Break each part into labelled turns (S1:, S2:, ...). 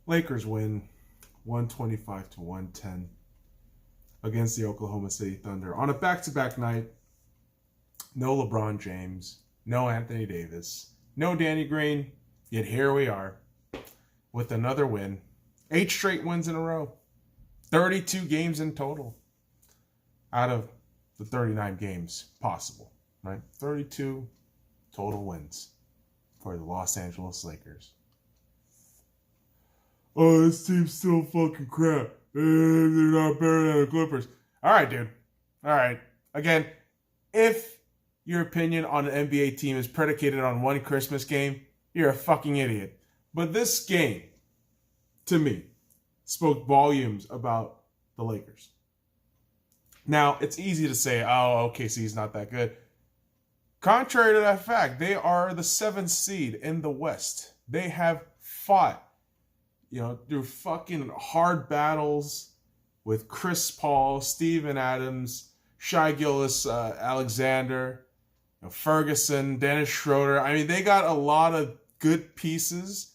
S1: Lakers win 125 to 110 against the Oklahoma City Thunder on a back-to-back night. No LeBron James, no Anthony Davis, no Danny Green, yet here we are with another win. 8 straight wins in a row. 32 games in total out of the 39 games possible, right? 32 total wins for the Los Angeles Lakers. Oh, this team's still fucking crap. They're not better than the Clippers. All right, dude. All right. Again, if your opinion on an NBA team is predicated on one Christmas game, you're a fucking idiot. But this game, to me, spoke volumes about the Lakers. Now, it's easy to say, oh, OKC is not that good. Contrary to that fact, they are the 7th seed in the West. They have fought, through fucking hard battles with Chris Paul, Steven Adams, Shai Gilgeous-Alexander, Ferguson, Dennis Schroeder. I mean, they got a lot of good pieces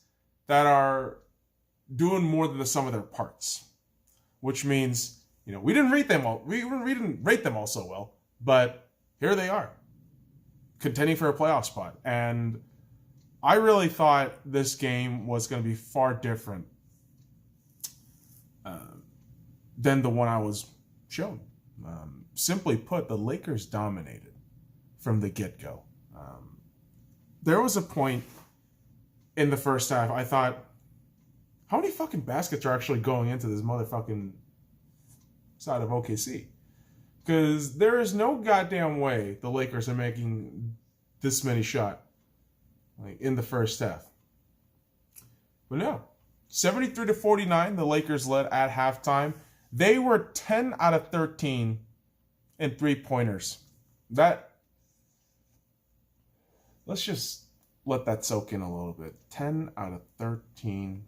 S1: that are doing more than the sum of their parts, which means, we didn't rate them all. We didn't rate them all so well, but here they are, contending for a playoff spot. And I really thought this game was going to be far different than the one I was shown. Simply put, the Lakers dominated from the get-go. There was a point in the first half I thought, how many fucking baskets are actually going into this motherfucking side of OKC? Because there is no goddamn way the Lakers are making this many shots in the first half. But no. 73 to 49, the Lakers led at halftime. They were 10 out of 13 in three-pointers. Let's just let that soak in a little bit. 10 out of 13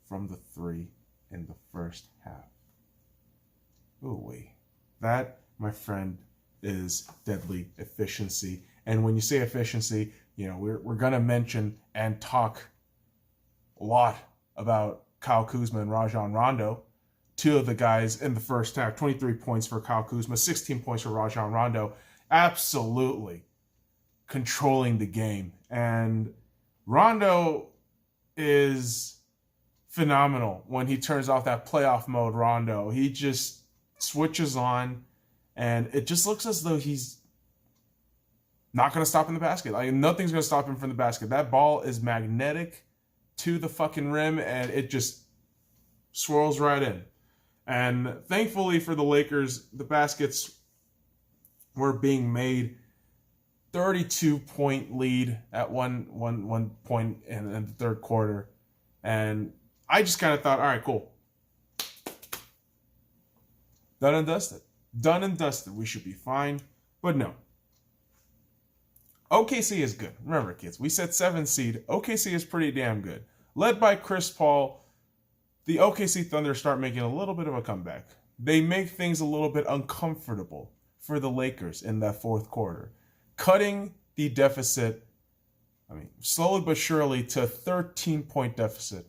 S1: from the three in the first half. Ooh wee. That, my friend, is deadly efficiency. And when you say efficiency, we're going to mention and talk a lot about Kyle Kuzma and Rajon Rondo. Two of the guys in the first half, 23 points for Kyle Kuzma, 16 points for Rajon Rondo. Absolutely controlling the game. And Rondo is phenomenal when he turns off that playoff mode Rondo. He just switches on, and it just looks as though he's not going to stop in the basket. Nothing's going to stop him from the basket. That ball is magnetic to the fucking rim, and it just swirls right in. And thankfully for the Lakers, the baskets were being made. 32-point lead at one point in the third quarter. And I just kind of thought, all right, cool. Done and dusted. Done and dusted. We should be fine. But no. OKC is good. Remember, kids, we said 7th seed. OKC is pretty damn good. Led by Chris Paul, the OKC Thunder start making a little bit of a comeback. They make things a little bit uncomfortable for the Lakers in that fourth quarter, cutting the deficit, slowly but surely, to a 13-point deficit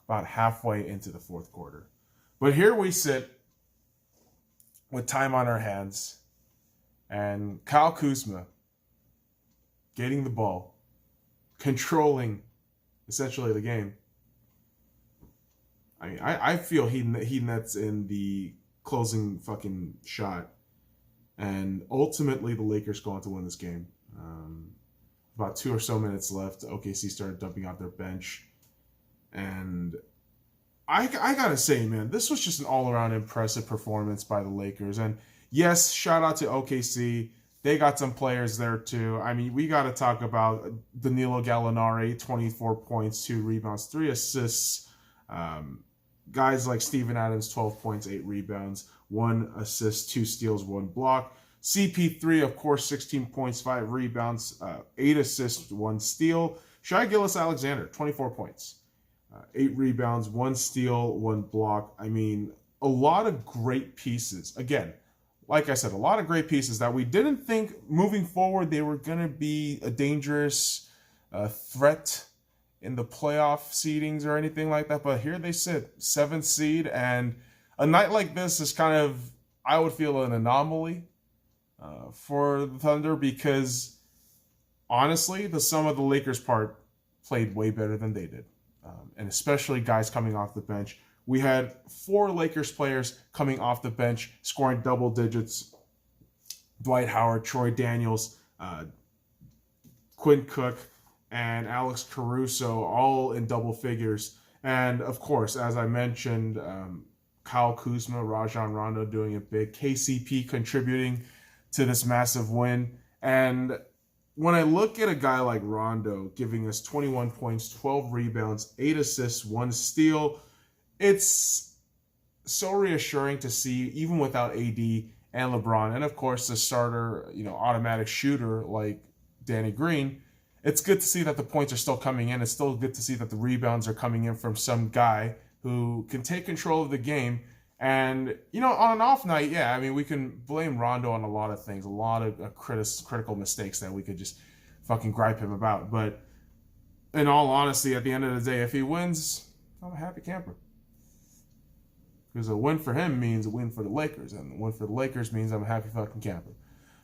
S1: about halfway into the fourth quarter. But here we sit with time on our hands, and Kyle Kuzma getting the ball, controlling essentially the game. I feel he nets in the closing fucking shot, and ultimately the Lakers go on to win this game. About 2 or so minutes left, OKC started dumping out their bench, and I gotta say, man, this was just an all-around impressive performance by the Lakers. And yes, shout out to OKC. They got some players there too. We got to talk about Danilo Gallinari, 24 points, 2 rebounds, 3 assists. Guys like Steven Adams, 12 points, 8 rebounds, 1 assist, 2 steals, 1 block. CP3, of course, 16 points, 5 rebounds, 8 assists, 1 steal. Shai Gilgeous-Alexander, 24 points, 8 rebounds, 1 steal, 1 block. A lot of great pieces. Again, like I said, a lot of great pieces that we didn't think moving forward they were going to be a dangerous threat in the playoff seedings or anything like that, but here they sit, 7th seed, and a night like this is kind of, I would feel, an anomaly for the Thunder, because honestly, the sum of the Lakers part played way better than they did, and especially guys coming off the bench. We had 4 Lakers players coming off the bench scoring double digits: Dwight Howard, Troy Daniels, Quinn Cook, and Alex Caruso, all in double figures. And of course, as I mentioned, Kyle Kuzma, Rajon Rondo doing it big, KCP contributing to this massive win. And when I look at a guy like Rondo giving us 21 points, 12 rebounds, 8 assists, 1 steal, it's so reassuring to see, even without AD and LeBron, and of course the starter, automatic shooter like Danny Green. It's good to see that the points are still coming in. It's still good to see that the rebounds are coming in from some guy who can take control of the game. And, on an off night, yeah, I mean, we can blame Rondo on a lot of things, a lot of critical mistakes that we could just fucking gripe him about. But in all honesty, at the end of the day, if he wins, I'm a happy camper. Because a win for him means a win for the Lakers, and a win for the Lakers means I'm a happy fucking camper.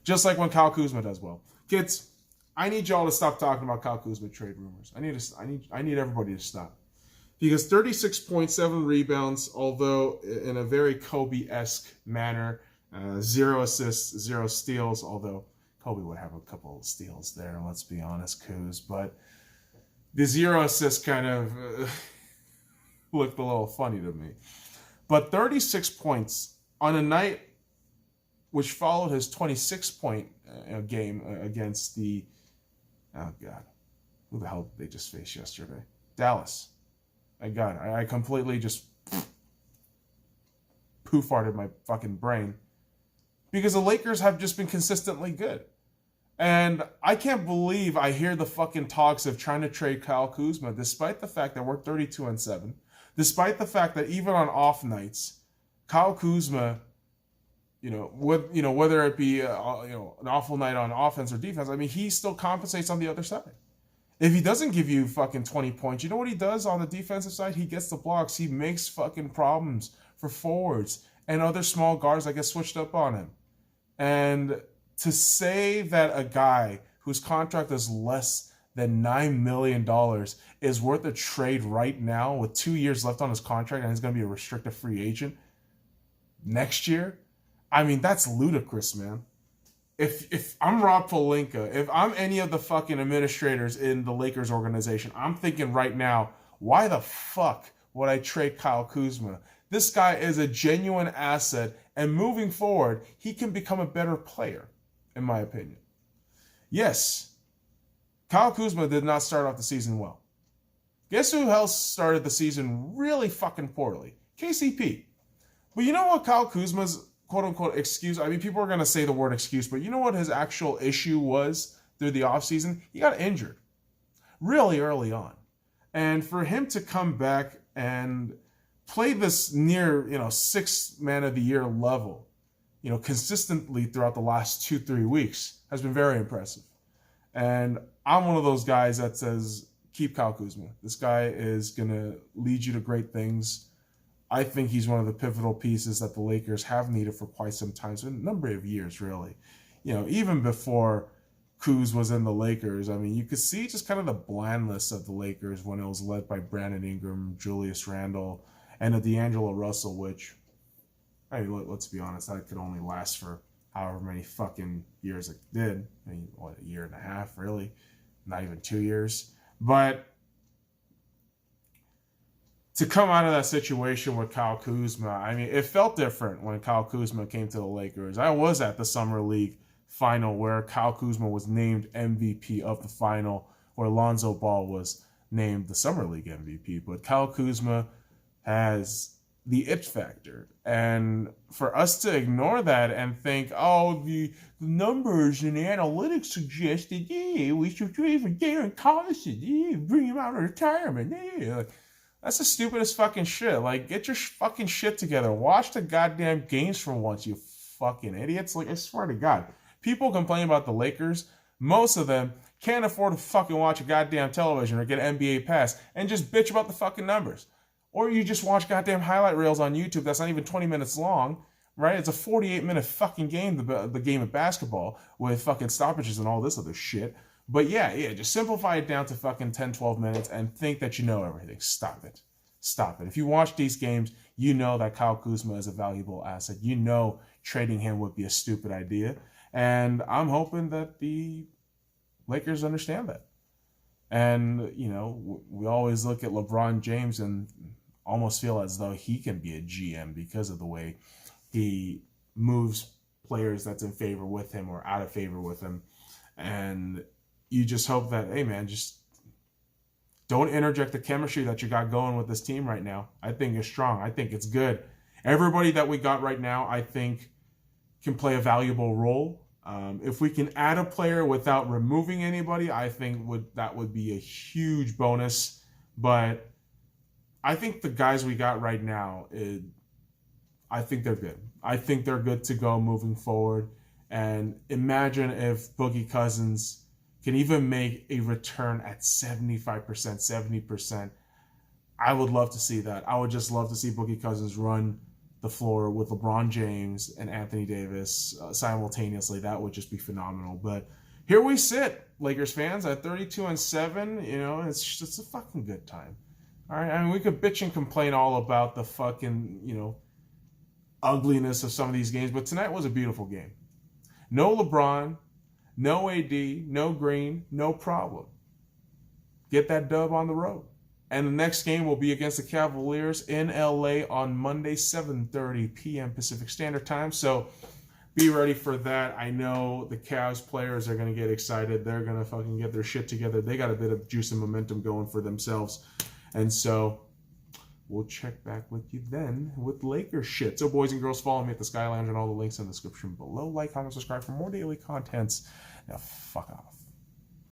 S1: Just like when Kyle Kuzma does well. Kids, I need y'all to stop talking about Kyle Kuzma trade rumors. I need everybody to stop. Because 36.7 rebounds, although in a very Kobe-esque manner, 0 assists, 0 steals, although Kobe would have a couple of steals there, let's be honest, Kuz. But the 0 assists kind of looked a little funny to me. But 36 points on a night which followed his 26-point game against the, oh God, who the hell did they just face yesterday? Dallas. My God, I completely just poo-farted my fucking brain. Because the Lakers have just been consistently good. And I can't believe I hear the fucking talks of trying to trade Kyle Kuzma, despite the fact that we're 32-7. Despite the fact that even on off nights, Kyle Kuzma, whether it be an awful night on offense or defense, I mean, he still compensates on the other side. If he doesn't give you fucking 20 points, you know what he does on the defensive side? He gets the blocks. He makes fucking problems for forwards and other small guards that get switched up on him. And to say that a guy whose contract is less than $9 million is worth a trade right now with 2 years left on his contract and he's going to be a restricted free agent next year, I mean, that's ludicrous, man. If I'm Rob Pelinka, if I'm any of the fucking administrators in the Lakers organization, I'm thinking right now, why the fuck would I trade Kyle Kuzma? This guy is a genuine asset, and moving forward, he can become a better player, in my opinion. Yes, Kyle Kuzma did not start off the season well. Guess who else started the season really fucking poorly? KCP. But you know what Kyle Kuzma's quote-unquote excuse, I mean, people are going to say the word excuse, but you know what his actual issue was through the offseason? He got injured really early on. And for him to come back and play this near, 6th man of the year level, consistently throughout the last 2-3 weeks has been very impressive. And I'm one of those guys that says, keep Kyle Kuzma. This guy is going to lead you to great things. I think he's one of the pivotal pieces that the Lakers have needed for quite some time, so a number of years, really. Even before Kuz was in the Lakers, I mean, you could see just kind of the blandness of the Lakers when it was led by Brandon Ingram, Julius Randle, and a D'Angelo Russell, which, I mean, let's be honest, that could only last for however many fucking years it did. I mean, what, a year and a half, really? Not even 2 years. But to come out of that situation with Kyle Kuzma, I mean, it felt different when Kyle Kuzma came to the Lakers. I was at the Summer League final where Kyle Kuzma was named MVP of the final, where Lonzo Ball was named the Summer League MVP. But Kyle Kuzma has the it factor. And for us to ignore that and think, oh, the numbers and the analytics suggested, yeah, we should trade for Darren Collison, yeah, bring him out of retirement, yeah. That's the stupidest fucking shit. Like, get your fucking shit together. Watch the goddamn games for once, you fucking idiots. Like, I swear to God. People complain about the Lakers. Most of them can't afford to fucking watch a goddamn television or get an NBA pass and just bitch about the fucking numbers. Or you just watch goddamn highlight reels on YouTube that's not even 20 minutes long, right? It's a 48-minute fucking game, the game of basketball, with fucking stoppages and all this other shit. But yeah, just simplify it down to fucking 10, 12 minutes and think that you know everything. Stop it. Stop it. If you watch these games, you know that Kyle Kuzma is a valuable asset. You know trading him would be a stupid idea. And I'm hoping that the Lakers understand that. And, you know, we always look at LeBron James and almost feel as though he can be a GM because of the way he moves players that's in favor with him or out of favor with him. And you just hope that, hey, man, just don't interject the chemistry that you got going with this team right now. I think it's strong. I think it's good. Everybody that we got right now, I think, can play a valuable role. If we can add a player without removing anybody, I think that would be a huge bonus. But I think the guys we got right now, I think they're good. I think they're good to go moving forward. And imagine if Boogie Cousins can even make a return at 75%, 70%. I would love to see that. I would just love to see Boogie Cousins run the floor with LeBron James and Anthony Davis simultaneously. That would just be phenomenal. But here we sit, Lakers fans, at 32-7. You know, it's just a fucking good time. All right, I mean, we could bitch and complain all about the fucking, you know, ugliness of some of these games, but tonight was a beautiful game. No LeBron, no AD, no Green, no problem. Get that dub on the road. And the next game will be against the Cavaliers in LA on Monday, 7:30 p.m. Pacific Standard Time. So be ready for that. I know the Cavs players are going to get excited. They're going to fucking get their shit together. They got a bit of juice and momentum going for themselves. And so we'll check back with you then with Lakers shit. So boys and girls, follow me at the SCY Lounge and all the links in the description below. Like, comment, subscribe for more daily contents. Now fuck off.